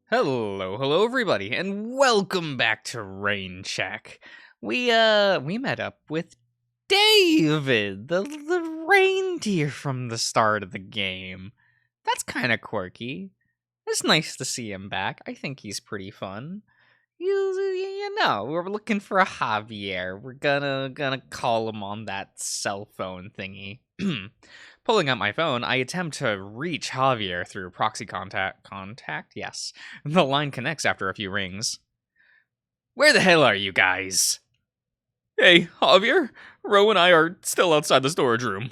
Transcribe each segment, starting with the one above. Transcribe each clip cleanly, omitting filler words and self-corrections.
Hello everybody, and welcome back to Rain Check. We met up with David, the reindeer from the start of the game. That's kind of quirky. It's nice to see him back. I think he's pretty fun. We're looking for a Javier. We're gonna call him on that cell phone thingy. Pulling out my phone, I attempt to reach Javier through proxy contact. Yes. The line connects after a few rings. Where the hell are you guys? Hey, Javier. Ro and I are still outside the storage room.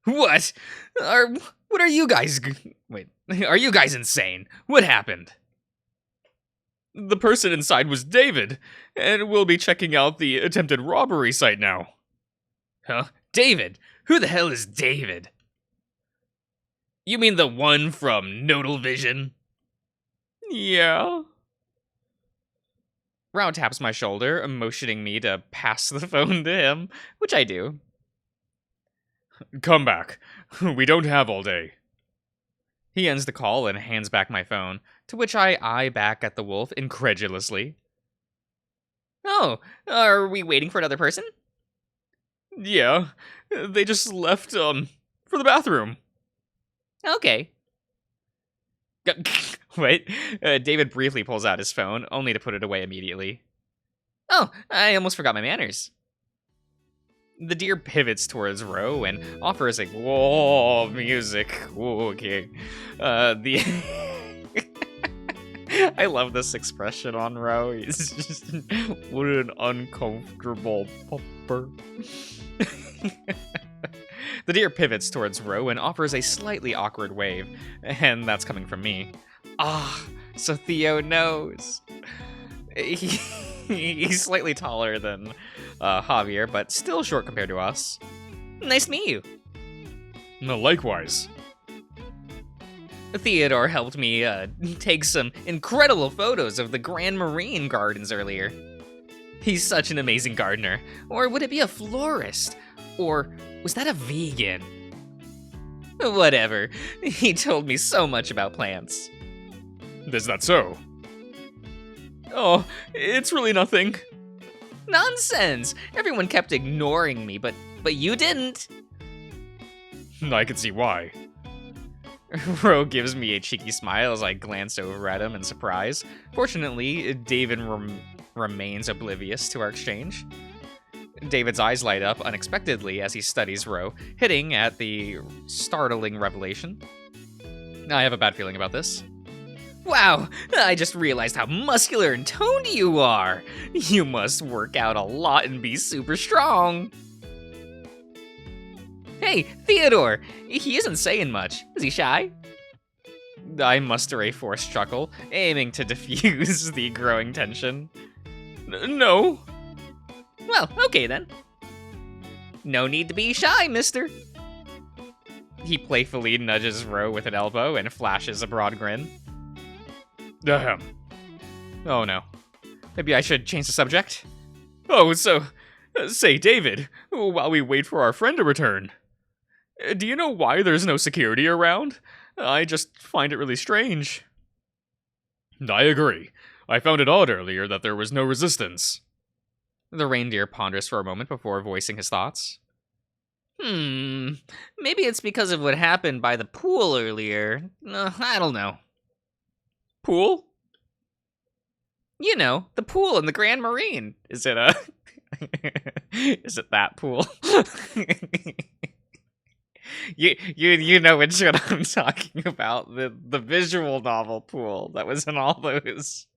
What? What are you guys... Wait, are you guys insane? What happened? The person inside was David, and we'll be checking out the attempted robbery site now. Huh? David? Who the hell is David? You mean the one from Nodal Vision? Yeah. Rao taps my shoulder, motioning me to pass the phone to him, which I do. Come back. We don't have all day. He ends the call and hands back my phone, to which I eye back at the wolf incredulously. Oh, are we waiting for another person? Yeah, they just left, for the bathroom. Okay. Wait, David briefly pulls out his phone, only to put it away immediately. Oh, I almost forgot my manners. The deer pivots towards Ro and offers a whoa music. Okay. I love this expression on Ro. He's just what an uncomfortable pupper. The deer pivots towards Ro and offers a slightly awkward wave, and that's coming from me. So Theo knows. He's slightly taller than Javier, but still short compared to us. Nice to meet you. No, likewise. Theodore helped me take some incredible photos of the Grand Marine Gardens earlier. He's such an amazing gardener. Or would it be a florist? Or was that a vegan? Whatever. He told me so much about plants. Is that so? Oh, it's really nothing. Nonsense! Everyone kept ignoring me, but you didn't. I can see why. Ro gives me a cheeky smile as I glance over at him in surprise. Fortunately, David remains oblivious to our exchange. David's eyes light up unexpectedly as he studies Ro, hitting at the startling revelation. I have a bad feeling about this. Wow, I just realized how muscular and toned you are. You must work out a lot and be super strong. Hey, Theodore, he isn't saying much. Is he shy? I muster a forced chuckle, aiming to diffuse the growing tension. No. Well, okay then. No need to be shy, mister. He playfully nudges Ro with an elbow and flashes a broad grin. Ahem. Oh no. Maybe I should change the subject? Oh, so, say, David, while we wait for our friend to return, do you know why there's no security around? I just find it really strange. I agree. I found it odd earlier that there was no resistance. The reindeer ponders for a moment before voicing his thoughts. Maybe it's because of what happened by the pool earlier. I don't know. Pool? You know, the pool in the Grand Marine. Is it is it that pool? You know which one I'm talking about. The visual novel pool that was in all those,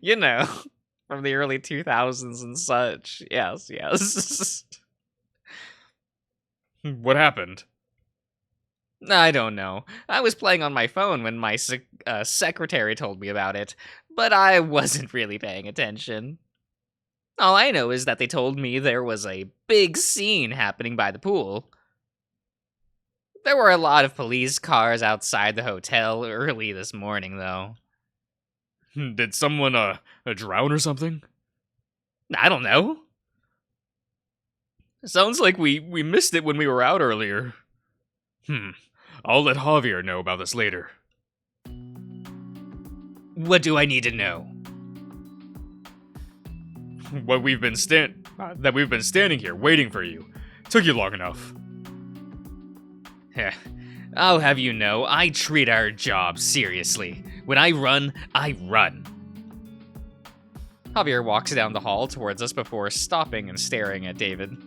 you know, from the early 2000s and such. Yes. What happened? I don't know. I was playing on my phone when my secretary told me about it, but I wasn't really paying attention. All I know is that they told me there was a big scene happening by the pool. There were a lot of police cars outside the hotel early this morning, though. Did someone, drown or something? I don't know. Sounds like we missed it when we were out earlier. I'll let Javier know about this later. What do I need to know? That we've been standing here waiting for you. Took you long enough. Heh. I'll have you know, I treat our job seriously. When I run, I run. Javier walks down the hall towards us before stopping and staring at David.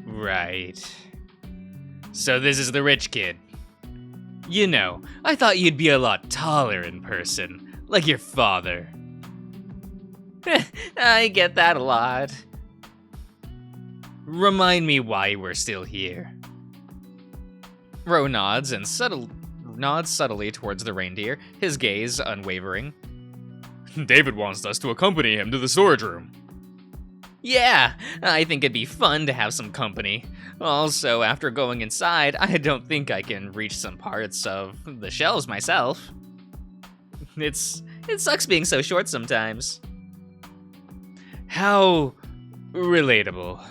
Right. So this is the rich kid. You know, I thought you'd be a lot taller in person, like your father. I get that a lot. Remind me why we're still here. Ro nods and nods subtly towards the reindeer, his gaze unwavering. David wants us to accompany him to the storage room. Yeah, I think it'd be fun to have some company. Also, after going inside, I don't think I can reach some parts of the shelves myself. It sucks being so short sometimes. How relatable.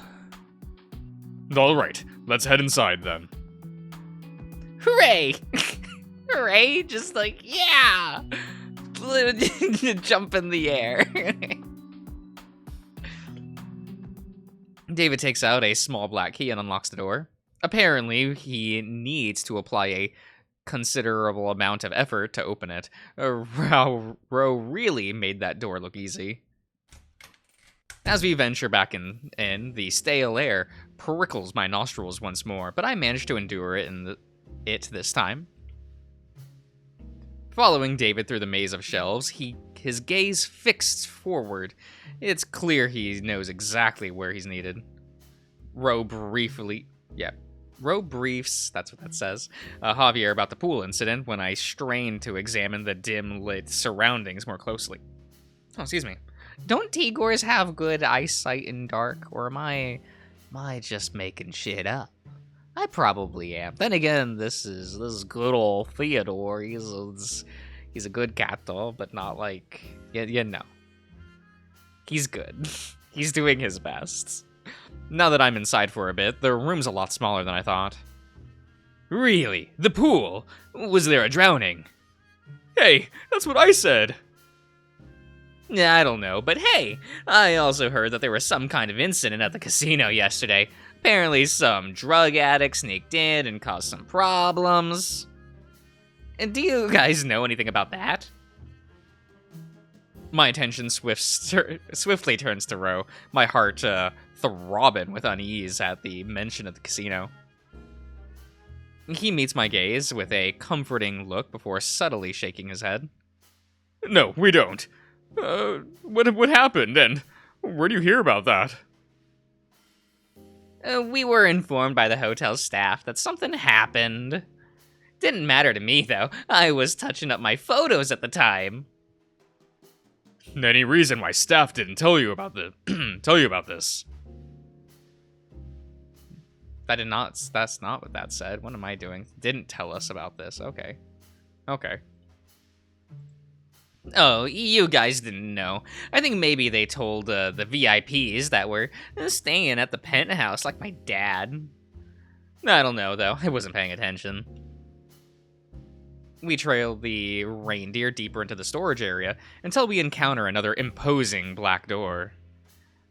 All right, let's head inside then. Hooray! Hooray, just like, yeah! Jump in the air. David takes out a small black key and unlocks the door. Apparently, he needs to apply a considerable amount of effort to open it. Ro really made that door look easy. As we venture back in, the stale air prickles my nostrils once more, but I manage to endure it this time. Following David through the maze of shelves, his gaze fixed forward. It's clear he knows exactly where he's needed. Ro briefs, that's what that says, Javier about the pool incident when I strain to examine the dim-lit surroundings more closely. Oh, excuse me. Don't Tigors have good eyesight in dark, or am I just making shit up? I probably am. Then again, this is good old Theodore. He's a good cat though, but not like you know. He's good. He's doing his best. Now that I'm inside for a bit, the room's a lot smaller than I thought. Really? The pool? Was there a drowning? Hey, that's what I said. I don't know, but hey, I also heard that there was some kind of incident at the casino yesterday. Apparently some drug addict sneaked in and caused some problems. And do you guys know anything about that? My attention swiftly turns to Ro, my heart throbbing with unease at the mention of the casino. He meets my gaze with a comforting look before subtly shaking his head. No, we don't. What happened, and where do you hear about that? We were informed by the hotel staff that something happened. Didn't matter to me, though. I was touching up my photos at the time. Any reason why staff didn't tell you about this? That's not what that said. What am I doing? Didn't tell us about this. Okay. Oh, you guys didn't know. I think maybe they told the VIPs that were staying at the penthouse, like my dad. I don't know, though. I wasn't paying attention. We trail the reindeer deeper into the storage area until we encounter another imposing black door.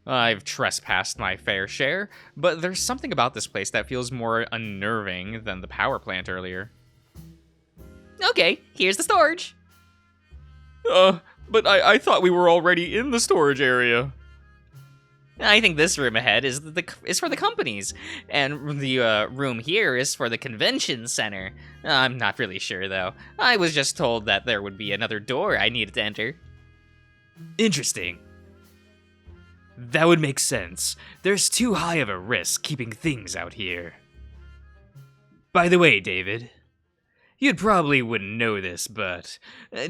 I've trespassed my fair share, but there's something about this place that feels more unnerving than the power plant earlier. Okay, here's the storage. But I thought we were already in the storage area. I think this room ahead is for the companies, and the room here is for the convention center. I'm not really sure, though. I was just told that there would be another door I needed to enter. Interesting. That would make sense. There's too high of a risk keeping things out here. By the way, David, you probably wouldn't know this, but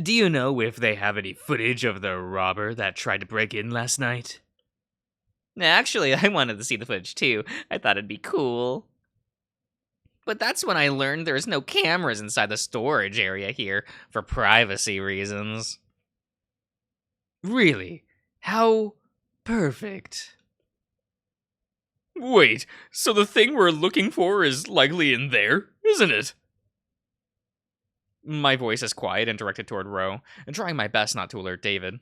do you know if they have any footage of the robber that tried to break in last night? Actually, I wanted to see the footage too. I thought it'd be cool. But that's when I learned there's no cameras inside the storage area here for privacy reasons. Really? How perfect. Wait, so the thing we're looking for is likely in there, isn't it? My voice is quiet and directed toward Ro, and trying my best not to alert David.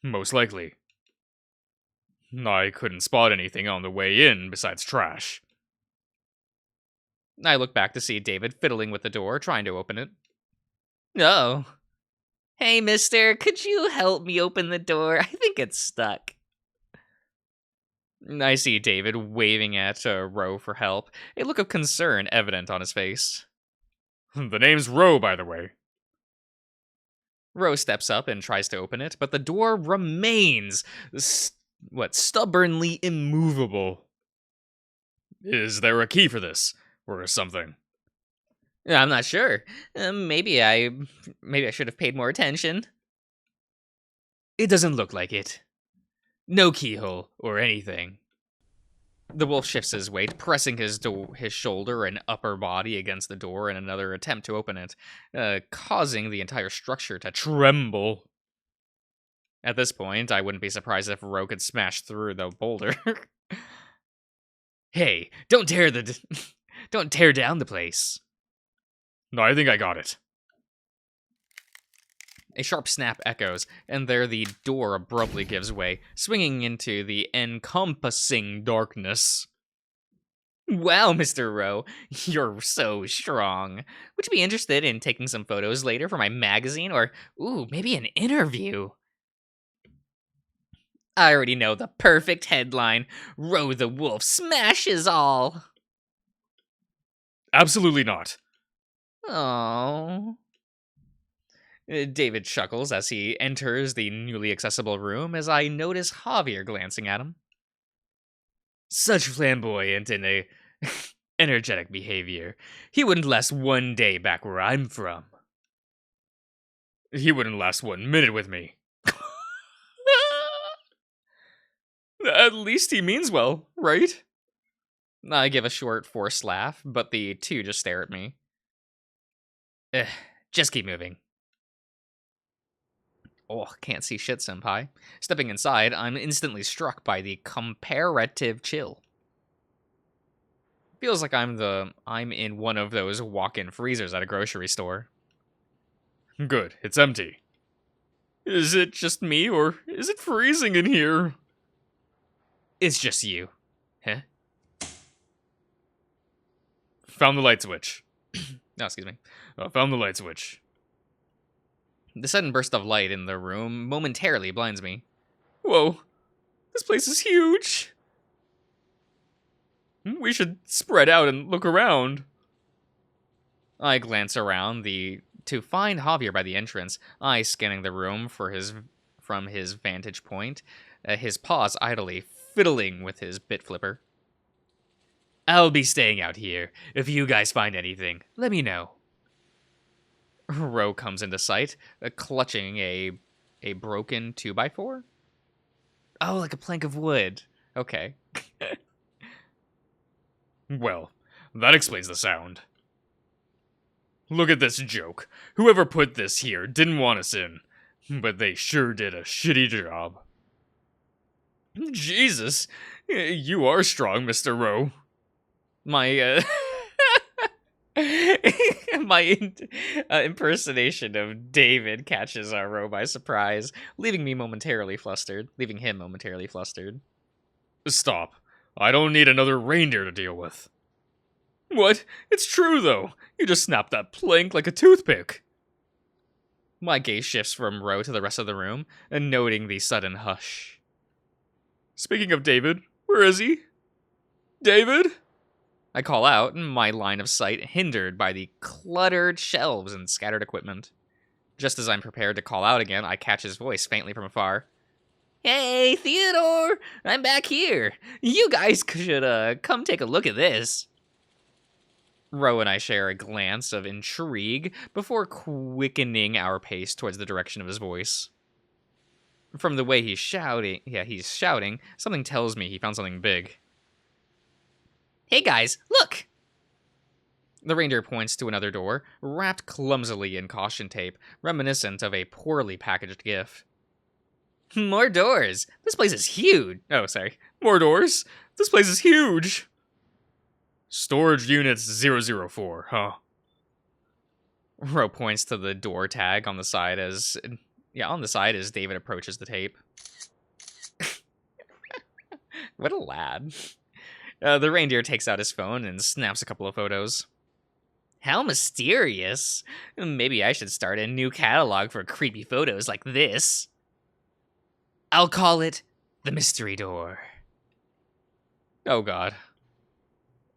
Most likely. I couldn't spot anything on the way in besides trash. I look back to see David fiddling with the door, trying to open it. Oh. Hey, mister, could you help me open the door? I think it's stuck. I see David waving at Ro for help, a look of concern evident on his face. The name's Ro, by the way. Ro steps up and tries to open it, but the door remains, stubbornly immovable. Is there a key for this, or something? I'm not sure. Maybe I should have paid more attention. It doesn't look like it. No keyhole or anything. The wolf shifts his weight, pressing his shoulder and upper body against the door in another attempt to open it, causing the entire structure to tremble. At this point, I wouldn't be surprised if Ro could smash through the boulder. Hey, don't tear down the place. No, I think I got it. A sharp snap echoes, and there the door abruptly gives way, swinging into the encompassing darkness. Wow, Mr. Ro, you're so strong. Would you be interested in taking some photos later for my magazine, or, maybe an interview? I already know the perfect headline. Ro the Wolf smashes all. Absolutely not. Oh. David chuckles as he enters the newly accessible room as I notice Javier glancing at him. Such flamboyant and energetic behavior. He wouldn't last one day back where I'm from. He wouldn't last 1 minute with me. At least he means well, right? I give a short, forced laugh, but the two just stare at me. Just keep moving. Oh, can't see shit, senpai. Stepping inside, I'm instantly struck by the comparative chill. Feels like I'm in one of those walk-in freezers at a grocery store. Good, it's empty. Is it just me, or is it freezing in here? It's just you. Huh? Found the light switch. No, excuse me. Found the light switch. The sudden burst of light in the room momentarily blinds me. Whoa, this place is huge. We should spread out and look around. I glance around to find Javier by the entrance, eye scanning the room from his vantage point, his paws idly fiddling with his bit flipper. I'll be staying out here. If you guys find anything, let me know. Ro comes into sight, clutching a broken 2x4? Oh, like a plank of wood. Okay. Well, that explains the sound. Look at this joke. Whoever put this here didn't want us in, but they sure did a shitty job. Jesus, you are strong, Mr. Ro. My impersonation of David catches Ro by surprise, leaving him momentarily flustered. Stop. I don't need another reindeer to deal with. What? It's true, though. You just snapped that plank like a toothpick. My gaze shifts from Ro to the rest of the room, and noting the sudden hush. Speaking of David, where is he? David? I call out, my line of sight hindered by the cluttered shelves and scattered equipment. Just as I'm prepared to call out again, I catch his voice faintly from afar. Hey, Theodore! I'm back here! You guys should, come take a look at this. Ro and I share a glance of intrigue before quickening our pace towards the direction of his voice. From the way he's shouting, something tells me he found something big. Hey guys, look! The reindeer points to another door, wrapped clumsily in caution tape, reminiscent of a poorly packaged gift. More doors! This place is huge! Oh, sorry. More doors? This place is huge! Storage units 004, huh? Ro points to the door tag on the side as David approaches the tape. What a lad. The reindeer takes out his phone and snaps a couple of photos. How mysterious. Maybe I should start a new catalog for creepy photos like this. I'll call it the Mystery Door. Oh god.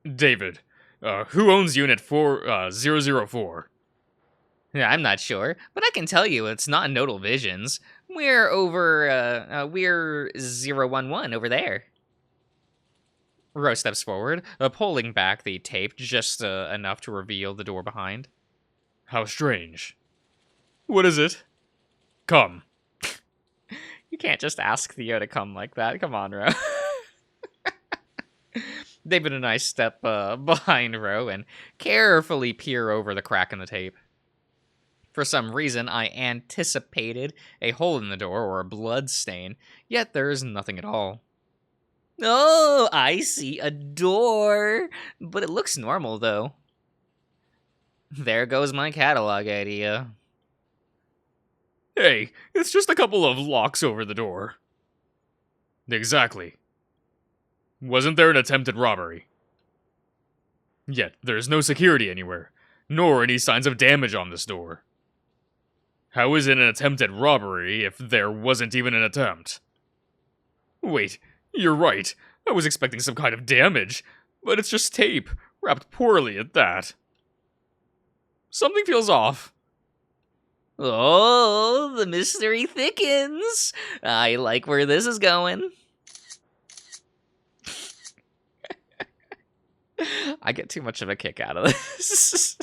David, who owns Unit 004? I'm not sure, but I can tell you it's not Nodal Visions. We're over, we're 011 over there. Ro steps forward, pulling back the tape just enough to reveal the door behind. How strange. What is it? Come. You can't just ask Theo to come like that. Come on, Ro. David and I step behind Ro and carefully peer over the crack in the tape. For some reason, I anticipated a hole in the door or a blood stain, yet there is nothing at all. Oh, I see a door, but it looks normal, though. There goes my catalog idea. Hey, it's just a couple of locks over the door. Exactly. Wasn't there an attempted robbery? Yet, there's no security anywhere, nor any signs of damage on this door. How is it an attempted robbery if there wasn't even an attempt? Wait, you're right. I was expecting some kind of damage, but it's just tape, wrapped poorly at that. Something feels off. Oh, the mystery thickens. I like where this is going. I get too much of a kick out of this.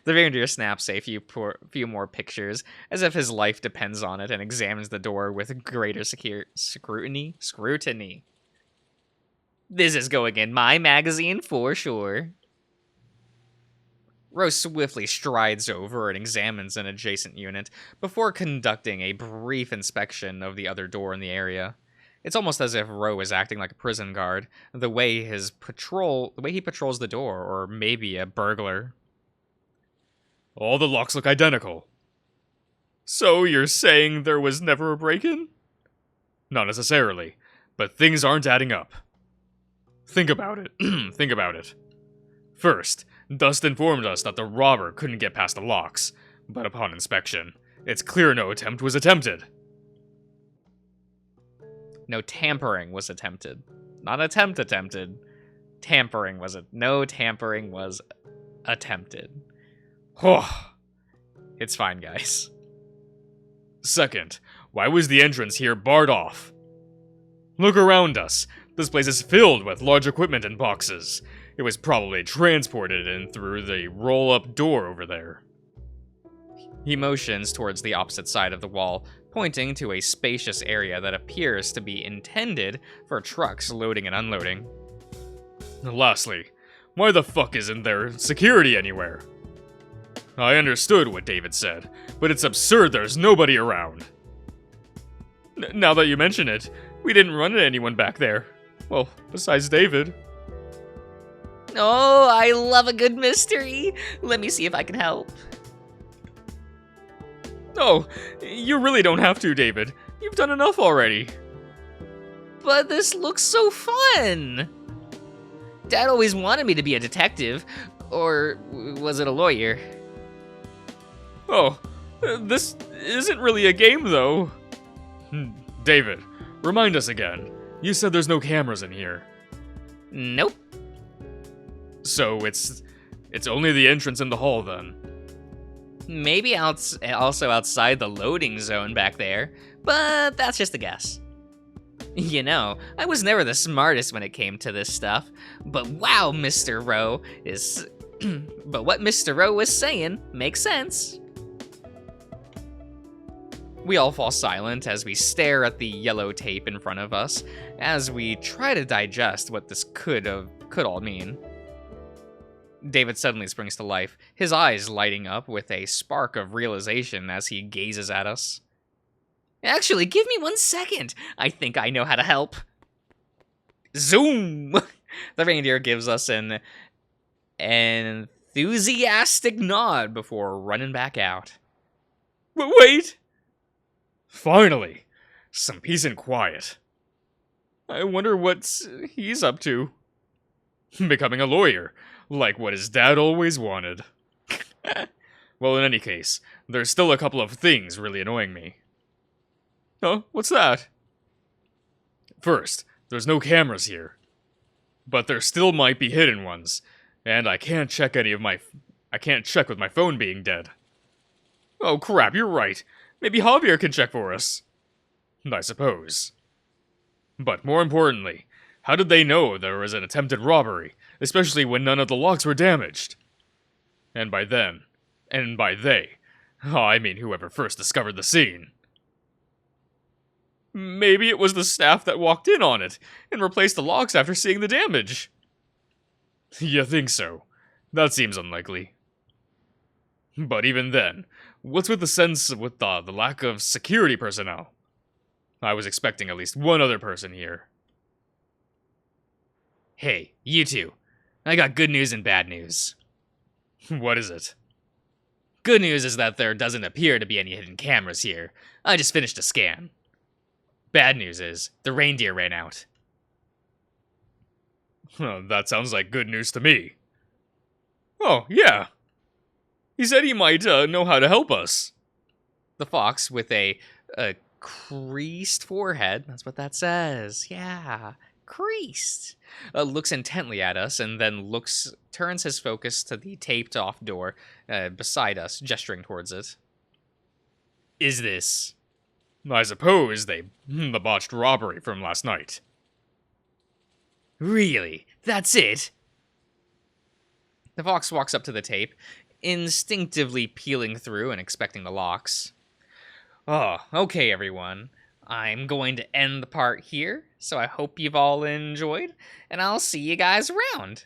The reindeer snaps a few more pictures, as if his life depends on it, and examines the door with greater scrutiny. This is going in my magazine for sure. Rose swiftly strides over and examines an adjacent unit before conducting a brief inspection of the other door in the area. It's almost as if Ro is acting like a prison guard, the way he patrols the door, or maybe a burglar. All the locks look identical. So you're saying there was never a break-in? Not necessarily, but things aren't adding up. Think about it. Think about it. First, Dust informed us that the robber couldn't get past the locks, but upon inspection, it's clear no attempt was attempted. No tampering was attempted. Not attempt attempted. Tampering was it. No tampering was attempted. Oh, It's fine, guys. second, why was the entrance here barred off? Look around us. This place is filled with large equipment in boxes. It was probably transported in through the roll-up door over there. He motions towards the opposite side of the wall, pointing to a spacious area that appears to be intended for trucks loading and unloading. Lastly, why the fuck isn't there security anywhere? I understood what David said, but it's absurd there's nobody around. Now that you mention it, we didn't run into anyone back there. Well, besides David. Oh, I love a good mystery. Let me see if I can help. No, you really don't have to, David. You've done enough already. But this looks so fun. Dad always wanted me to be a detective. Or was it a lawyer? Oh, this isn't really a game, though. David, remind us again. You said there's no cameras in here. Nope. So it's only the entrance in the hall, then. Maybe also outside the loading zone back there, but that's just a guess. You know, I was never the smartest when it came to this stuff, but wow, Mr. Rowe is... but what Mr. Rowe was saying makes sense. We all fall silent as we stare at the yellow tape in front of us, as we try to digest what this could all mean. David suddenly springs to life, his eyes lighting up with a spark of realization as he gazes at us. Actually, give me 1 second. I think I know how to help. Zoom! The reindeer gives us an enthusiastic nod before running back out. Wait! Finally! Some peace and quiet. I wonder what he's up to. Becoming a lawyer, like what his dad always wanted. Well, in any case, there's still a couple of things really annoying me. Huh? What's that? First, there's no cameras here. But there still might be hidden ones, and I can't check with my phone being dead. Oh crap, you're right. Maybe Javier can check for us. I suppose. But more importantly, how did they know there was an attempted robbery, especially when none of the locks were damaged? And by they, I mean whoever first discovered the scene. Maybe it was the staff that walked in on it and replaced the locks after seeing the damage. You think so? That seems unlikely. But even then, what's with the lack of security personnel? I was expecting at least one other person here. Hey, you two. I got good news and bad news. What is it? Good news is that there doesn't appear to be any hidden cameras here. I just finished a scan. Bad news is, the reindeer ran out. That sounds like good news to me. Oh, yeah. He said he might know how to help us. The fox, with a creased forehead, that's what that says, yeah, creased, looks intently at us and then turns his focus to the taped-off door beside us, gesturing towards it. Is this? I suppose the botched robbery from last night. Really? That's it? The fox walks up to the tape, instinctively peeling through and expecting the locks. Oh, okay, everyone. I'm going to end the part here, so I hope you've all enjoyed, and I'll see you guys around.